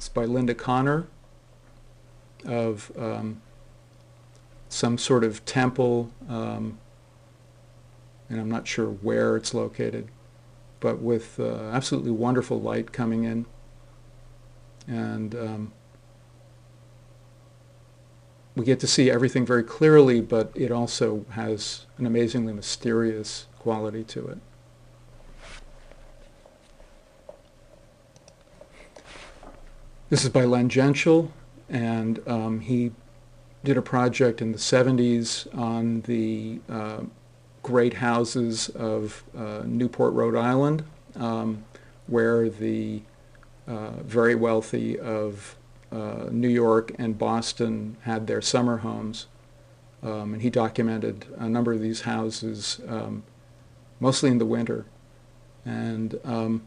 It's by Linda Connor of some sort of temple, and I'm not sure where it's located, but with absolutely wonderful light coming in. And we get to see everything very clearly, but it also has an amazingly mysterious quality to it. This is by Len Gential, and he did a project in the 70s on the great houses of Newport, Rhode Island, where the very wealthy of New York and Boston had their summer homes. And he documented a number of these houses, mostly in the winter. And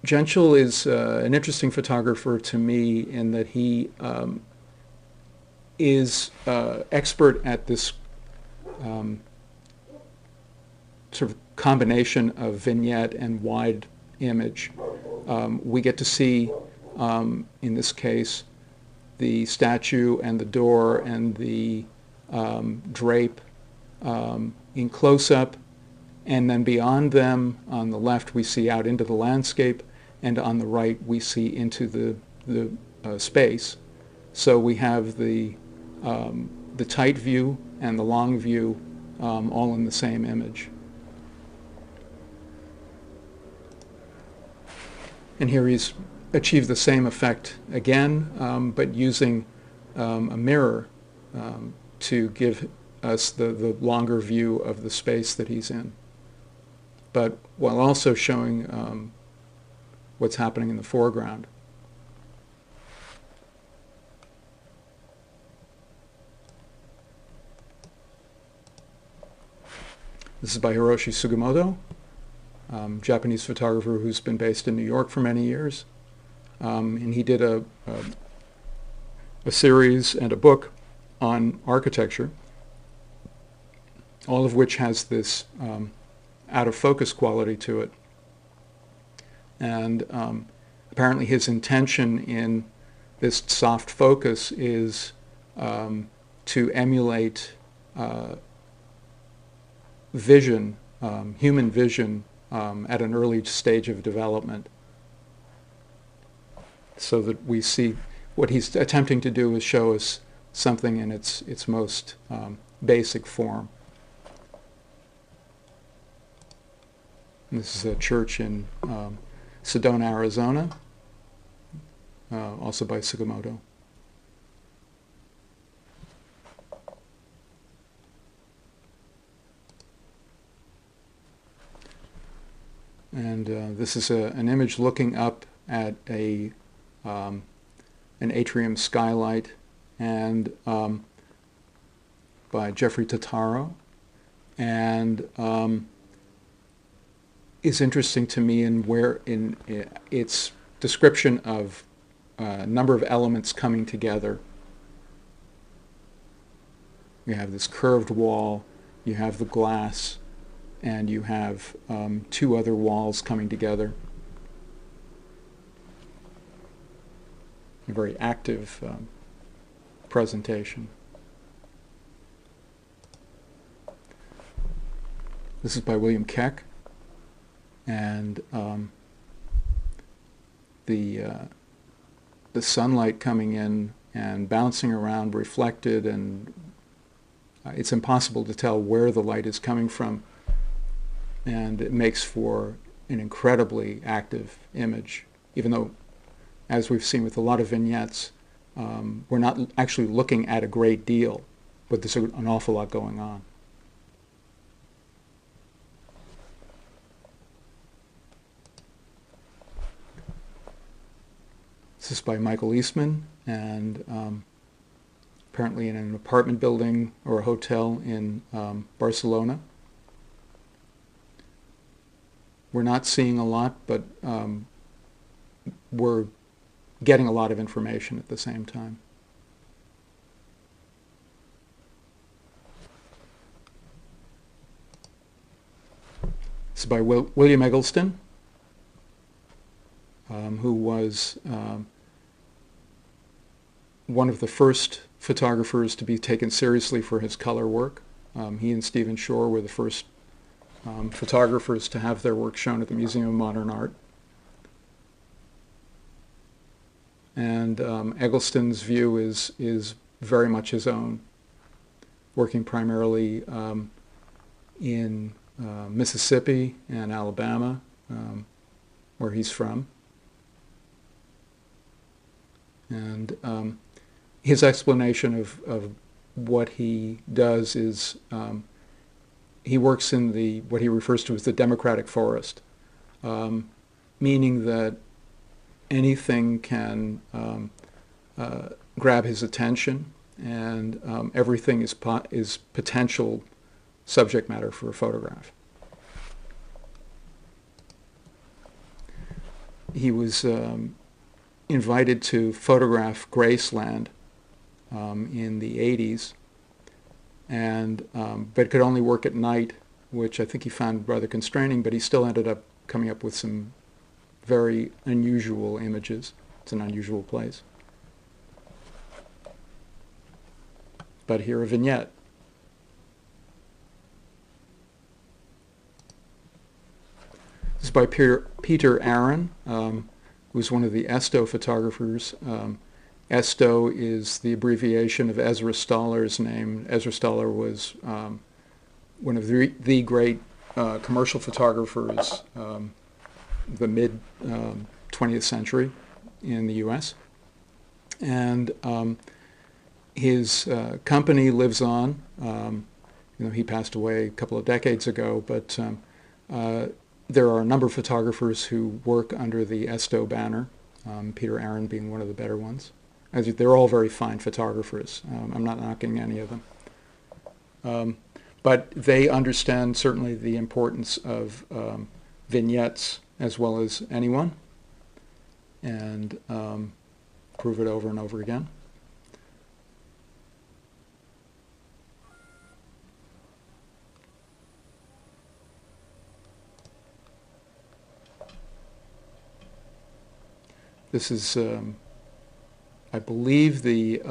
Gential is an interesting photographer to me in that he is expert at this sort of combination of vignette and wide image. We get to see, in this case, the statue and the door and the drape in close-up, and then beyond them, on the left, we see out into the landscape, and on the right, we see into the space. So we have the tight view and the long view all in the same image. And here he's achieved the same effect again, but using a mirror to give us the longer view of the space that he's in, but while also showing what's happening in the foreground. This is by Hiroshi Sugimoto, Japanese photographer who's been based in New York for many years. And he did a series and a book on architecture, all of which has this out-of-focus quality to it. And apparently his intention in this soft focus is to emulate vision, human vision, at an early stage of development, so that we see what he's attempting to do is show us something in its most basic form. And this is a church in Sedona, Arizona, also by Sugimoto. And this is an image looking up at an Atrium Skylight, and by Jeffrey Totaro, and is interesting to me in its description of a number of elements coming together. You have this curved wall, you have the glass, and you have two other walls coming together. A very active presentation. This is by William Keck, and the sunlight coming in and bouncing around, reflected, and it's impossible to tell where the light is coming from, and it makes for an incredibly active image, even though, as we've seen with a lot of vignettes, we're not actually looking at a great deal, but there's an awful lot going on. This is by Michael Eastman, and apparently in an apartment building or a hotel in Barcelona. We're not seeing a lot, but we're getting a lot of information at the same time. This is by William Eggleston. who was one of the first photographers to be taken seriously for his color work. He and Stephen Shore were the first photographers to have their work shown at the Museum of Modern Art. And Eggleston's view is very much his own, working primarily in Mississippi and Alabama, where he's from. And his explanation of what he does is he works in what he refers to as the democratic forest, meaning that anything can grab his attention, and everything is potential subject matter for a photograph. He was invited to photograph Graceland in the 80s, and but could only work at night, which I think he found rather constraining, but he still ended up coming up with some very unusual images. It's an unusual place. But here, a vignette. This is by Peter Aaron, who was one of the Esto photographers. Esto is the abbreviation of Ezra Stoller's name. Ezra Stoller was one of the great commercial photographers the mid-20th century in the U.S. And his company lives on. He passed away a couple of decades ago, but there are a number of photographers who work under the Esto banner, Peter Aaron being one of the better ones. They're all very fine photographers. I'm not knocking any of them. But they understand certainly the importance of vignettes as well as anyone, and prove it over and over again. This is, I believe, the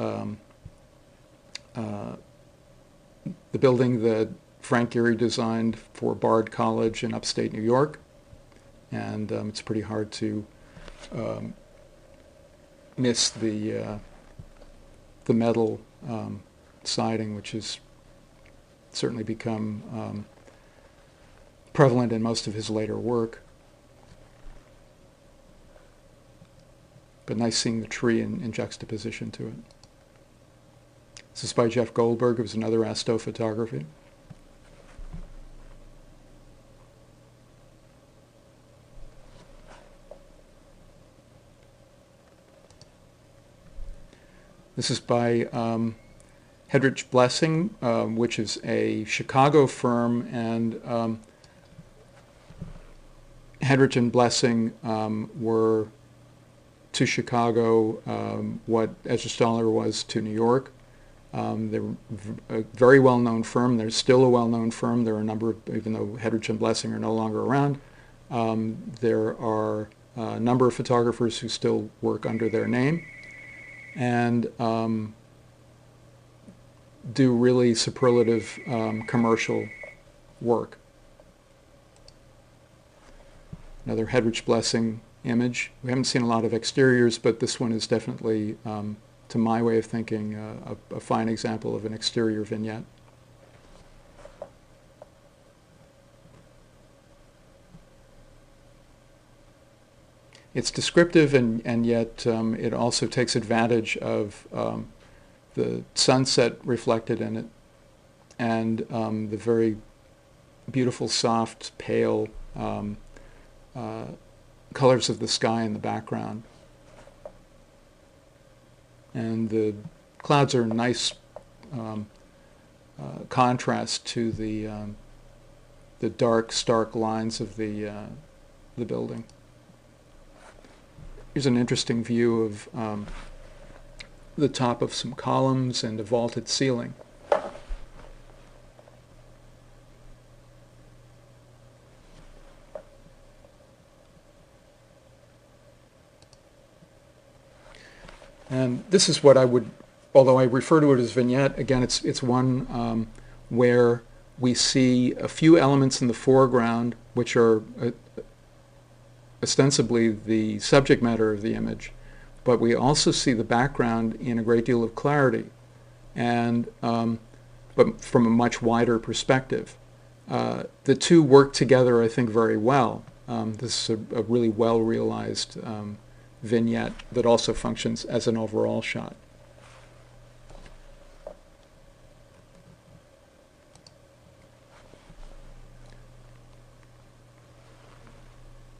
building that Frank Gehry designed for Bard College in upstate New York, and it's pretty hard to miss the metal siding, which has certainly become prevalent in most of his later work. But nice seeing the tree in juxtaposition to it. This is by Jeff Goldberg. It was another Esto photography. This is by Hedrich Blessing, which is a Chicago firm, and Hedrich and Blessing were to Chicago what Ezra Stoller was to New York. They're a very well-known firm. They're still a well-known firm. There are a number of, even though Hedrich and Blessing are no longer around, there are a number of photographers who still work under their name and do really superlative commercial work. Another Hedrich Blessing image. We haven't seen a lot of exteriors, but this one is definitely, to my way of thinking, a fine example of an exterior vignette. It's descriptive, and yet it also takes advantage of the sunset reflected in it, and the very beautiful, soft, pale colors of the sky in the background. And the clouds are a nice contrast to the dark, stark lines of the building. Here's an interesting view of the top of some columns and a vaulted ceiling. And this is what I would, although I refer to it as vignette, again, it's one where we see a few elements in the foreground, which are ostensibly the subject matter of the image, but we also see the background in a great deal of clarity, and but from a much wider perspective. The two work together, I think, very well. This is a really well-realized vignette that also functions as an overall shot.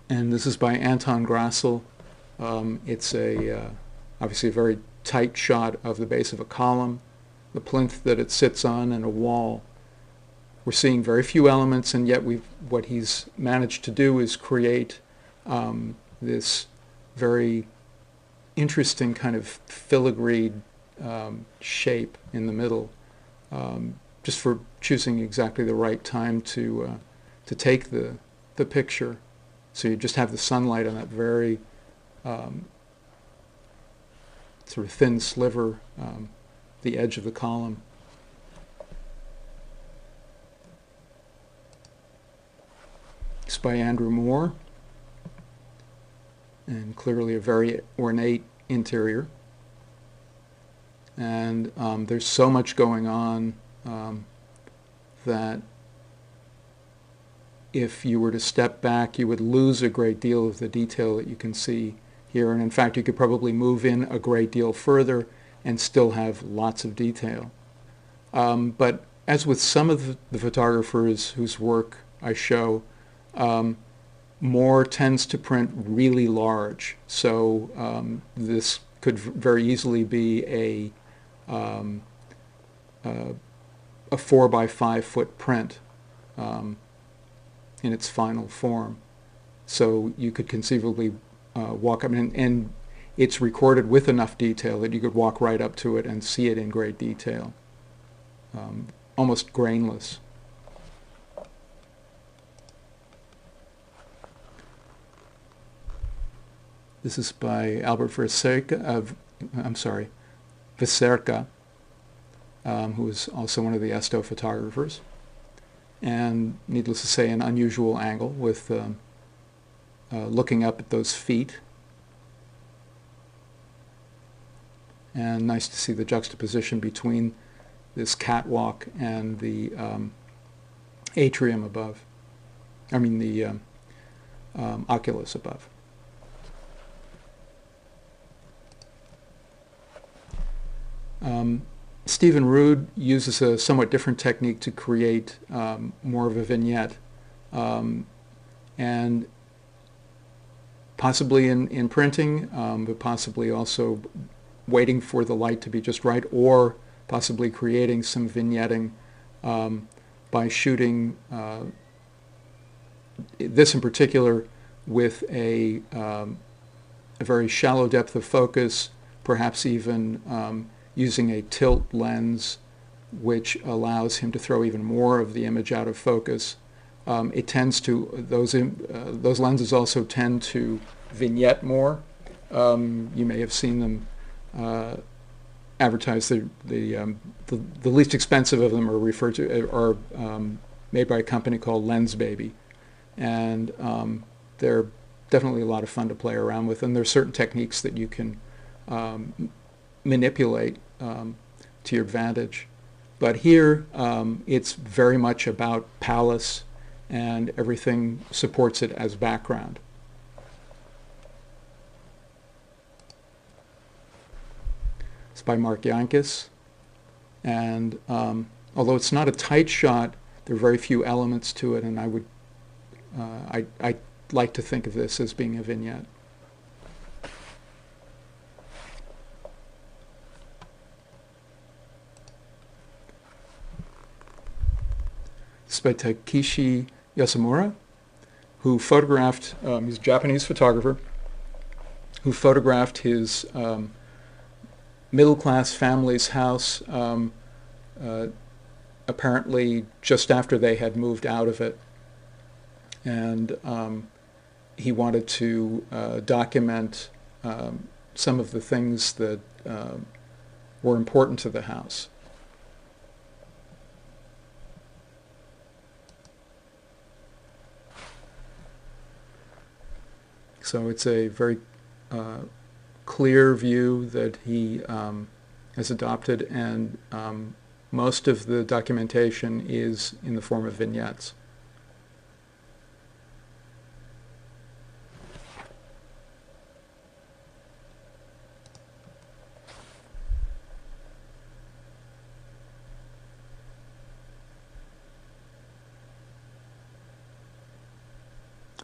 And this is by Anton Grassel. It's obviously a very tight shot of the base of a column, the plinth that it sits on, and a wall. We're seeing very few elements, and yet what he's managed to do is create this very interesting kind of filigreed shape in the middle, just for choosing exactly the right time to take the picture. So you just have the sunlight on that very sort of thin sliver, the edge of the column. It's by Andrew Moore, and clearly a very ornate interior. And there's so much going on that if you were to step back, you would lose a great deal of the detail that you can see here. And in fact, you could probably move in a great deal further and still have lots of detail. But as with some of the photographers whose work I show, Moore tends to print really large. So this could very easily be a 4 by 5 foot print in its final form. So you could conceivably walk up, and it's recorded with enough detail that you could walk right up to it and see it in great detail, almost grainless. This is by Albert Viserka, who is also one of the Esto photographers. And needless to say, an unusual angle with looking up at those feet. And nice to see the juxtaposition between this catwalk and the atrium above. I mean the oculus above. Stephen Rood uses a somewhat different technique to create more of a vignette, and possibly in printing, but possibly also waiting for the light to be just right, or possibly creating some vignetting by shooting this in particular with a very shallow depth of focus, perhaps even using a tilt lens, which allows him to throw even more of the image out of focus. It tends to, those lenses also tend to vignette more. You may have seen them advertised. The least expensive of them are referred to, are made by a company called Lens Baby, and they're definitely a lot of fun to play around with. And there's certain techniques that you can manipulate to your advantage. But here it's very much about Palace, and everything supports it as background. It's by Mark Yankis, and although it's not a tight shot, there are very few elements to it, and I would I like to think of this as being a vignette. This is by Takeshi Yasamura, who photographed, he's a Japanese photographer, who photographed his middle-class family's house apparently just after they had moved out of it. And he wanted to document some of the things that were important to the house. So it's a very clear view that he has adopted, and most of the documentation is in the form of vignettes.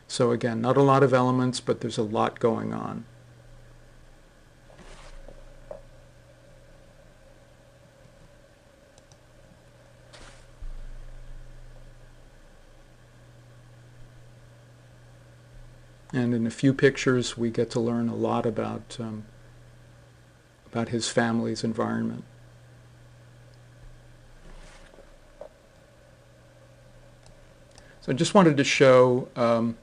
So again, not a lot of elements, but there's a lot going on. And in a few pictures, we get to learn a lot about his family's environment. So I just wanted to show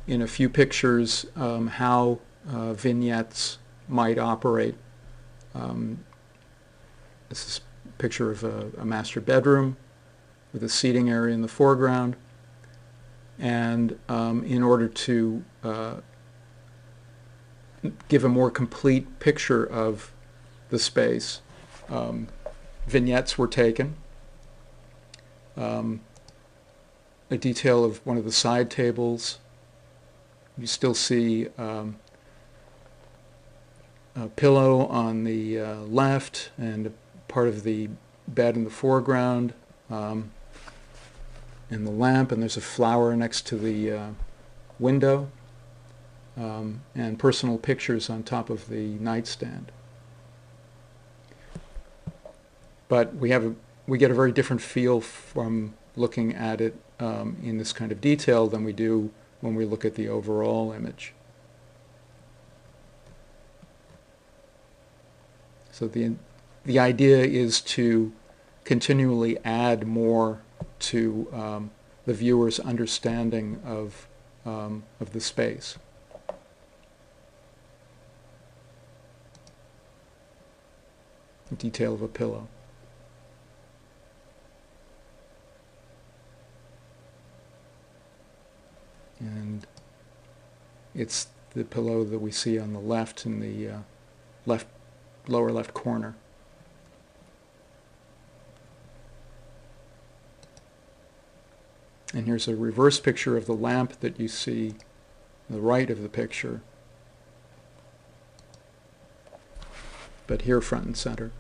in a few pictures how vignettes might operate. This is a picture of a master bedroom with a seating area in the foreground. And in order to give a more complete picture of the space, vignettes were taken. A detail of one of the side tables. You still see a pillow on the left and part of the bed in the foreground, and the lamp, and there's a flower next to the window, and personal pictures on top of the nightstand. But we get a very different feel from looking at it in this kind of detail than we do when we look at the overall image. So the idea is to continually add more to the viewer's understanding of the space. The detail of a pillow. And it's the pillow that we see on the left in the lower left corner. And here's a reverse picture of the lamp that you see on the right of the picture, but here front and center.